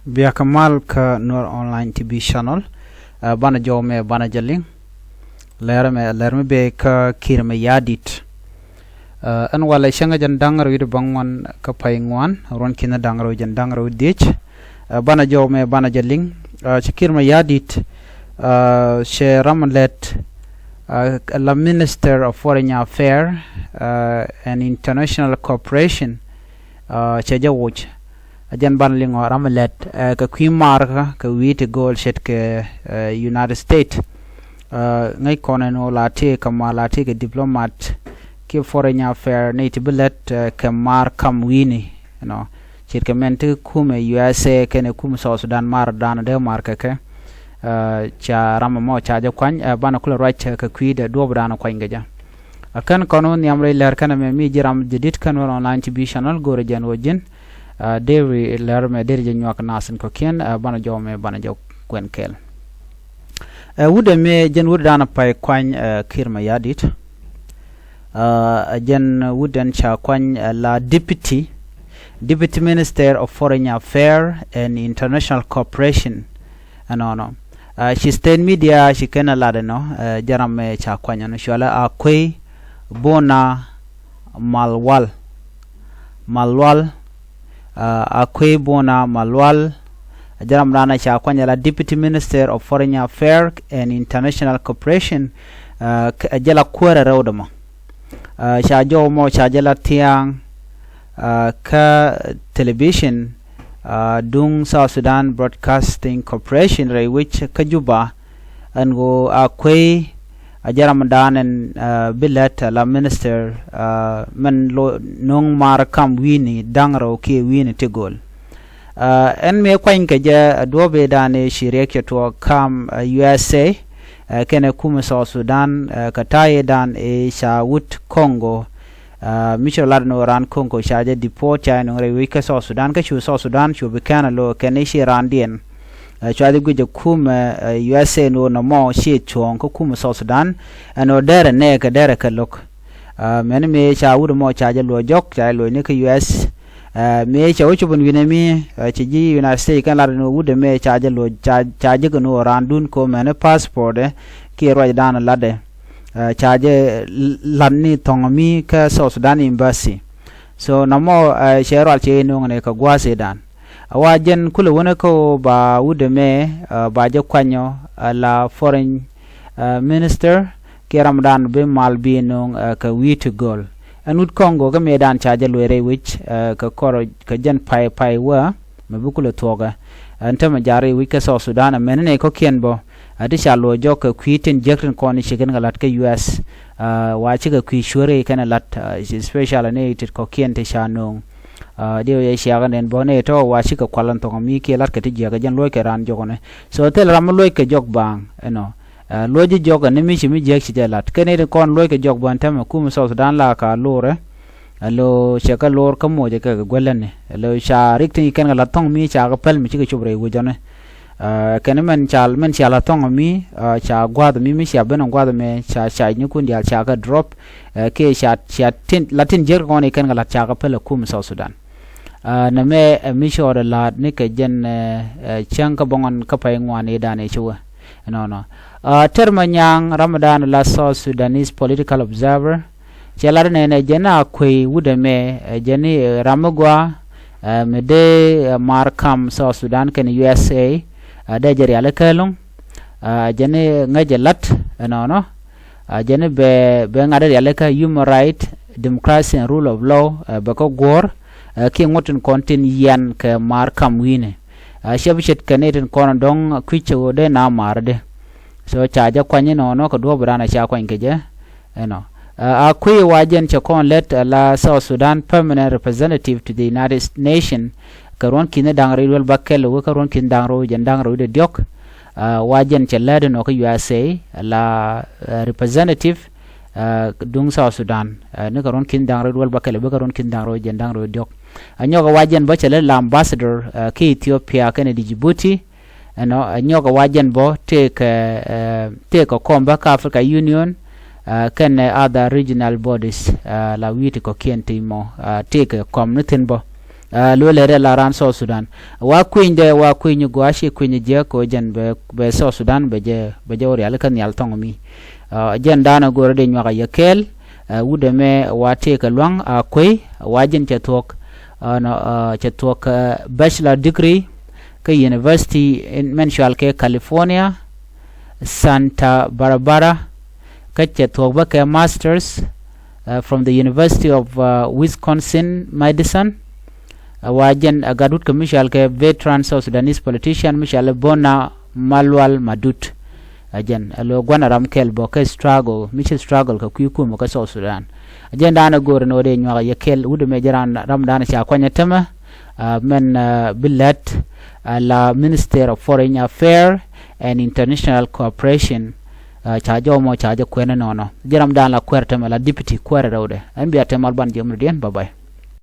Bia kamal ka Nuer online TV channel bana jome bana jaling lerme be ka kirme yadit an wala shanga jan dangaro yid bangwan ka paingwan ron kina dangaro jan dangaro dich bana jome bana jaling kirme yadit she ramlet la Minister of Foreign Affairs and International Cooperation Chajawuch ajan banling ramalet ka kuäär ka wite gol shet ke United States ngai konen o lati ka malati ke diplomat ke Foreign Affairs ne tibelet ka maar kam wini shet ke mente kume USA kene kume South Sudan maar dan de maar ke cha ramamo cha ja kuany bana kula right ka kuide do bana kuany gaja akan kono nyamre ler kana me mi jiram jedit kan online TV channel gore jan wojin Dewi Läär me derje nyuak nasen ko kien bana jome bana jaw kwen kel wude me jen wude dana pay kwany kirma yadit jen wuden cha kwany la deputy Minister of Foreign Affairs and International Cooperation no she stayed media she kena lade no jaram me cha kwany no shala akwe bona malwal akwe bona malwal jaram rana cha kwanya la Deputy Minister of Foreign Affairs and International Cooperation jala kuäär rawdama cha jomo cha jala tiang ka television dung South Sudan Broadcasting Corporation ray which kajuba ango akwe ajaram danen bilet la minister men lo nong mar kam wini dangro ke wini tegol en me kwain ke ja dobe dane shireke to kam USA kene kume South Sudan kataye dan e shawut Congo micho ladno ran Congo shaje deport cha no re wike South Sudan ka chu South Sudan chu bekana lo kene shi randien chwadi guje kume USA no na mo shi chong ko kume South Sudan ano dere ne ka dere ka lok men me cha wudo mo cha je lo jok cha lo ne ka US me cha wucho bun wine mi chi ji United States kan la no wudo me cha je lo cha je no randun ko men passport ki ro dan lade cha je lanni tongomi ka South Sudan embassy so na mo shero al che no ne ka gwase dan awajen kule wona ko ba wude me ba je kwanyo la foreign minister ke ramdan be malbi no ka wit gol anud Congo ga medan chaje loire which ka koro ka jen pai wa me bukule toga antama jare wi ka South Sudan menene ko kienbo adisha lo jok kwitin jekrin koni shigen galat ka US wa chiga kwi shure kana lat special ne it ko kiente shanong dio ye shaga nen bone to wa shika kwalan to mi ke lat ka ti jaga jan loy ke ran jogone so tel ram loy ke jog bang loji joga ne mi shimi jek shi lat kene de kon loy ke jog ban tam ku South Sudan la ka lore lo shaka lor ka mo je ka golane lo sharik tin kan la tong mi cha ga pel mi chi chubre wujone kene men chala tong mi cha gwad mi sha ben gwad me cha ni kun dia cha ga drop ke sha tin latin jer kon kan la cha ga pel ku South Sudan na me mi shore la ne ke jen chang ka bongon ka pay ngwane dane chuwa no termanyang Ramadan la South Sudanese political observer chelar ne jena kwe wude me jeni ramagwa me de markam South Sudan ken USA da jeri ala kalong jeni ngajelat no jeni be ngade ala ka human right democracy and rule of law ba ko gor ki ngotin kontin yan ke markam wine shabishet kaneten kono dong kwicho de na marde so chaja kwanye no ko do brana cha kwan keje akwi wajen cha kon let la South Sudan permanent representative to the United Nations karon kine dangre wel bakel wo karon kin dangro jen dangro de diok wajen cha lede no ko USA la representative dung South Sudan ne karon kin dangro wel bakel wo karon kin dangro jen dangro diok anyoga wajen bo cha la ambassador ki Ethiopia ken di Djibouti anyoga wajen bo take komba ka Africa Union ken other regional bodies la witi ko kienti mo take community bo lo le la ran so sudan wa kuinde wa kuini gwashi kuini je ko jen be so sudan be je ori al kan yal tong mi jen dana gore de nyaka yakel wude me wa te ka lwang akoi wa jen chatok chatok bachelor degree ka university in mensual ke California Santa Barbara ka chatok ba ka masters from the University of Wisconsin Madison wajen agadut ka mishal ke veteran South Sudanese politician mishal bona malwal madut ajen alo gwana ramkel bo ka struggle ka kuiku mo ka South Sudan ajen dana gore no de nywa yakel wude me jaran ramdana cha kwanya tama men billet la Minister of Foreign Affairs and International Cooperation chajo mo chajo kwena nono jaram dana kwertama la deputy kwere rawde an biya temal ban jemru den bye bye